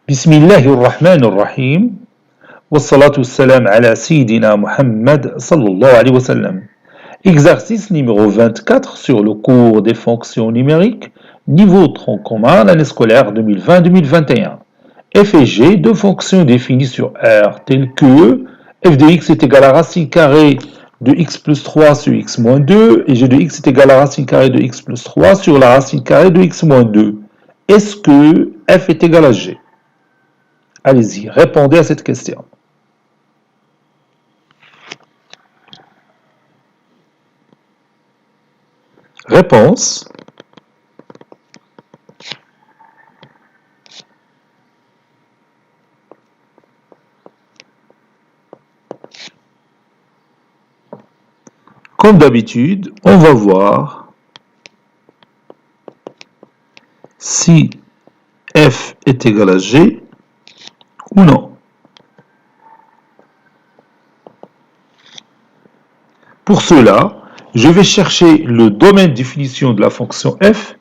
بسم الله الرحمن الرحيم والصلاة والسلام على سيدنا Muhammad sallallahu alayhi wa sallam. Exercice numéro 24 sur le cours des fonctions numériques, niveau tronc commun, l'année scolaire 2020-2021. F et G, deux fonctions définies sur R, telles que f de x est égal à racine carrée de x plus 3 sur x moins 2 et g de x est égal à racine carrée de x plus 3 sur la racine carrée de x moins 2. Est-ce que f est égal à g? Allez-y, répondez à cette question. Réponse. Comme d'habitude, on va voir si f est égal à g ou non. Pour cela, je vais chercher le domaine de définition de la fonction f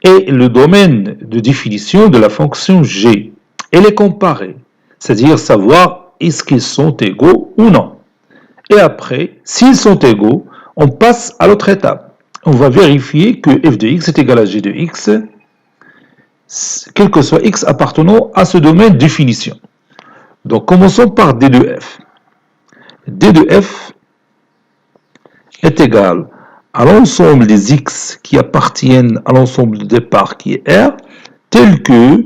et le domaine de définition de la fonction g et les comparer, c'est-à-dire savoir est-ce qu'ils sont égaux ou non. Et après, s'ils sont égaux, on passe à l'autre étape. On va vérifier que f de x est égal à g de x, quel que soit x appartenant à ce domaine de définition. Donc, commençons par d de f. d de f est égal à l'ensemble des x qui appartiennent à l'ensemble de départ qui est R, tel que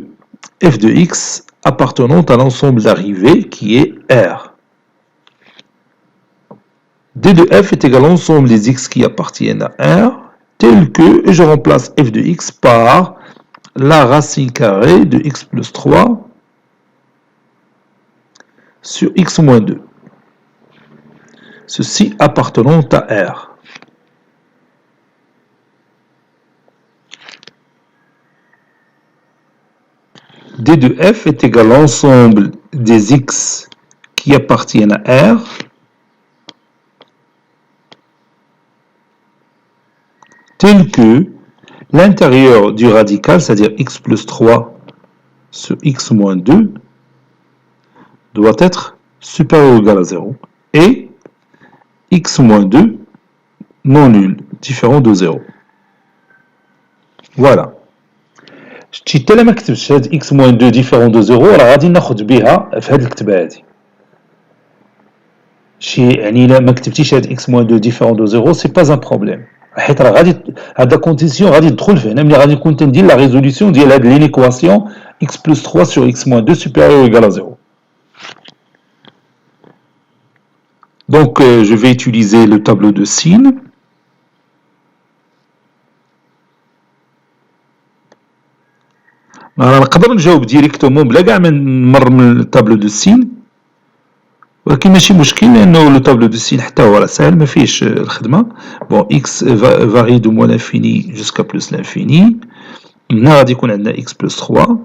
f de x appartenant à l'ensemble d'arrivée qui est R. d de f est égal à l'ensemble des x qui appartiennent à R, tel que, et je remplace f de x par la racine carrée de x plus 3 sur x moins 2. Ceci appartenant à R. d de f est égal à l'ensemble des x qui appartiennent à R, tel que l'intérieur du radical, c'est-à-dire x plus 3 sur x moins 2, doit être supérieur ou égal à 0, et x moins 2 non nul, différent de 0. Voilà. شتي حتى ما كتبتش هاد x moins 2 différent de 0 راه غادي ناخذ بها في هاد الكتبه هادي. شي يعني الا ما كتبتيش هاد x moins 2 différent de 0 سي با ان بروبليم، حيت راه غادي هاد لا كونديسيون غادي تدخل في هنا ملي غادي نكون تندير لا ريزوليسيون ديال هاد لينيكواسيون x plus 3 sur x moins 2 supérieur ou égal à 0. Donc je vais utiliser le tableau de signes. نقدر نجاوب ديريكتومون بلا كاع ما نمر من الطابلو دو سين، ولكن ماشي مشكل لانه لو طابلو دو سين حتى هو راه ساهل ما فيهش الخدمه. بون اكس فاري دو موان لانفيني جوسكا بلوس لانفيني، هنا غادي يكون عندنا اكس بلس 3،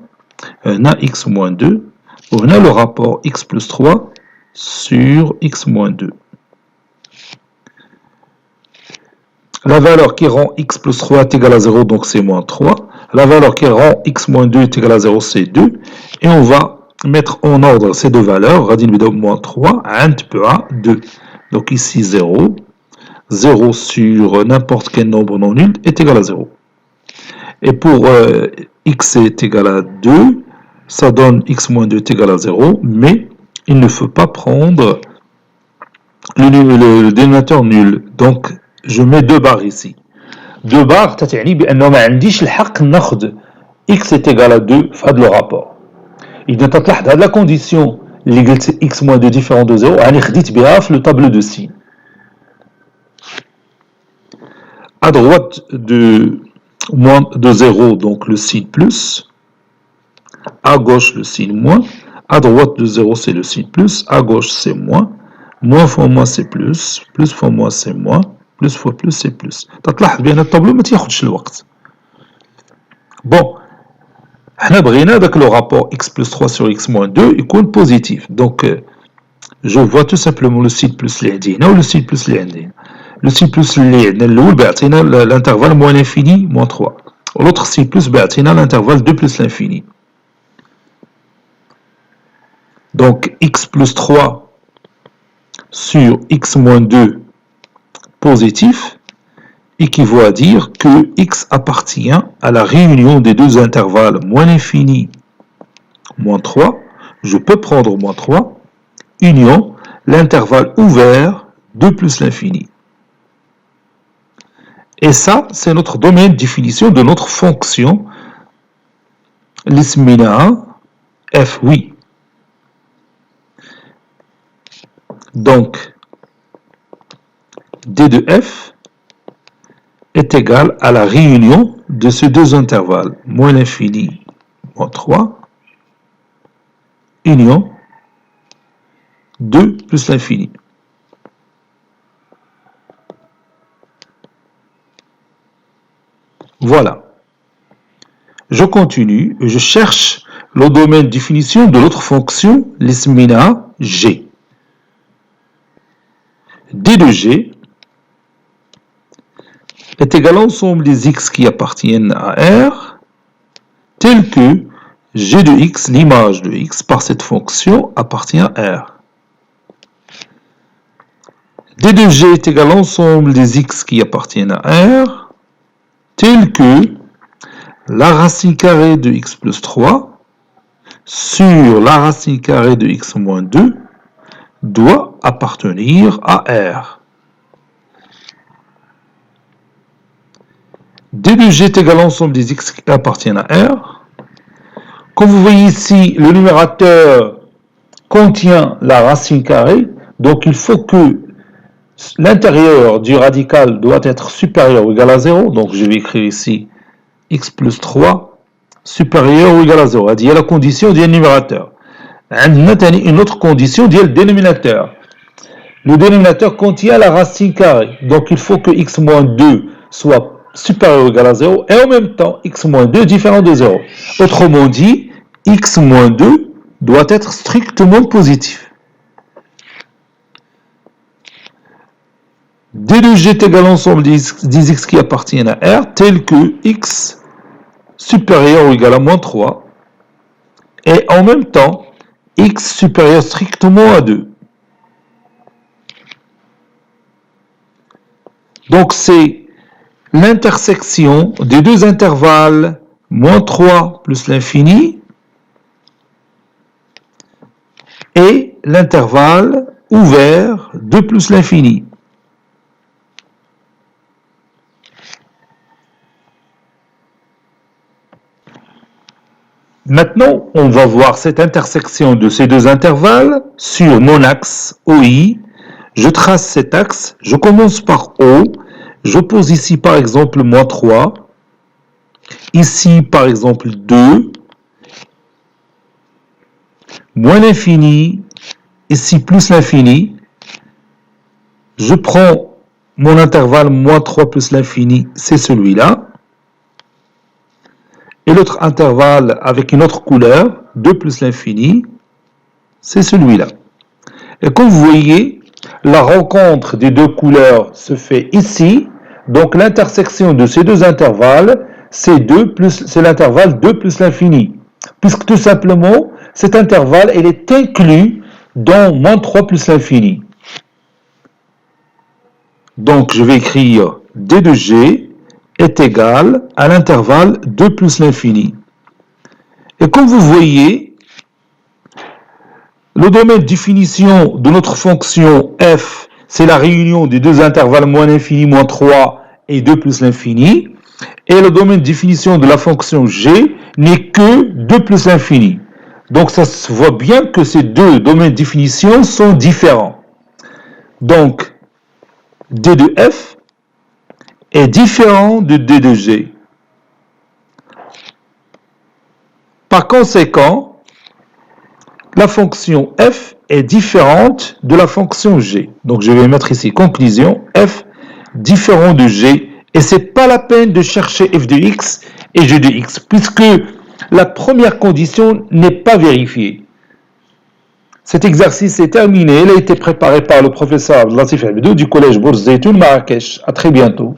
هنا اكس موان 2، وهنا لو رابور اكس بلس 3 sur x moins 2. La valeur qui rend x plus 3 est égale à 0, donc c'est moins 3. La valeur qui rend x moins 2 est égale à 0, c'est 2. Et on va mettre en ordre ces deux valeurs. Radin bidou moins 3, int PA 2. Donc ici 0. 0 sur n'importe quel nombre non nul est égal à 0. Et pour x est égal à 2, ça donne x moins 2 est égal à 0, mais il ne faut pas prendre le dénominateur nul. Donc je mets 2 barres ici. 2 barres تعني بأنه ما عنديش الحق ناخذ x est égal à 2 في هذا لو رابور. إذا تلاحظ هذه لا كونديسيون اللي قلت x moins 2 différent de 0 راني خديت بها في لو طابلو دو سين. À droite de 0, donc le signe plus. À gauche, le signe moins. À droite de 0, c'est le signe plus. À gauche, c'est moins. Moins fois moins, c'est plus. Plus fois moins, c'est moins. Plus fois plus, c'est plus. تلاحظ بأن الطابلو ما تاخذش الوقت. Bon, حنا بغينا داك لو رابور x plus 3 sur x moins 2 يكون positif. Donc, je vois tout simplement le signe plus اللي عندي هنا و le signe plus اللي عندي هنا. Le signe plus اللي عندنا الأول بيعطينا l'intervalle moins l'infini moins 3. L'autre signe plus بيعطينا l'intervalle 2 plus l'infini. Donc x plus 3 sur x moins 2 positif équivaut à dire que x appartient à la réunion des deux intervalles moins l'infini moins 3. Je peux prendre moins 3 union l'intervalle ouvert 2 plus l'infini. Et ça, c'est notre domaine de définition de notre fonction l'ismina f, oui. Donc, d de f est égal à la réunion de ces deux intervalles, moins l'infini, moins 3, union 2 plus l'infini. Voilà. Je continue et je cherche le domaine de définition de l'autre fonction, l'ismina g. d de g est égal à l'ensemble des x qui appartiennent à R, tel que g de x, l'image de x par cette fonction, appartient à R. d de g est égal à l'ensemble des x qui appartiennent à R, tel que la racine carrée de x plus 3 sur la racine carrée de x moins 2 doit appartenir à R. d de g est égal à l'ensemble des x qui appartiennent à R. Comme vous voyez ici, le numérateur contient la racine carrée, donc il faut que l'intérieur du radical doit être supérieur ou égal à 0, donc je vais écrire ici x plus 3 supérieur ou égal à 0. Il y a la condition du numérateur. Une autre condition du dénominateur. Le dénominateur contient la racine carrée, donc il faut que x moins 2 soit supérieur ou égal à 0 et en même temps x moins 2 différent de 0. Autrement dit, x moins 2 doit être strictement positif. d de g est égal à l'ensemble des x qui appartiennent à R, tel que x supérieur ou égal à moins 3, et en même temps, x supérieur strictement à 2. Donc c'est l'intersection des deux intervalles, moins 3 plus l'infini, et l'intervalle ouvert 2 plus l'infini. Maintenant, on va voir cette intersection de ces deux intervalles sur mon axe OI. Je trace cet axe, je commence par O, je pose ici par exemple moins 3, ici par exemple 2, moins l'infini, ici plus l'infini. Je prends mon intervalle moins 3 plus l'infini, c'est celui-là. Et l'autre intervalle avec une autre couleur, 2 plus l'infini, c'est celui-là. Et comme vous voyez, la rencontre des deux couleurs se fait ici. Donc l'intersection de ces deux intervalles, c'est l'intervalle 2 plus l'infini. Puisque tout simplement, cet intervalle, il est inclus dans moins 3 plus l'infini. Donc je vais écrire d de g est égal à l'intervalle 2 plus l'infini. Et comme vous voyez, le domaine de définition de notre fonction f, c'est la réunion des deux intervalles moins l'infini, moins 3 et 2 plus l'infini. Et le domaine de définition de la fonction g n'est que 2 plus l'infini. Donc ça se voit bien que ces deux domaines de définition sont différents. Donc, d de f est différent de d de g. Par conséquent, la fonction f est différente de la fonction g. Donc je vais mettre ici conclusion, f différent de g, et c'est pas la peine de chercher f de x et g de x, puisque la première condition n'est pas vérifiée. Cet exercice est terminé, il a été préparé par le professeur Latif Abdou du collège Bourz Zeytoun Marrakech. À très bientôt.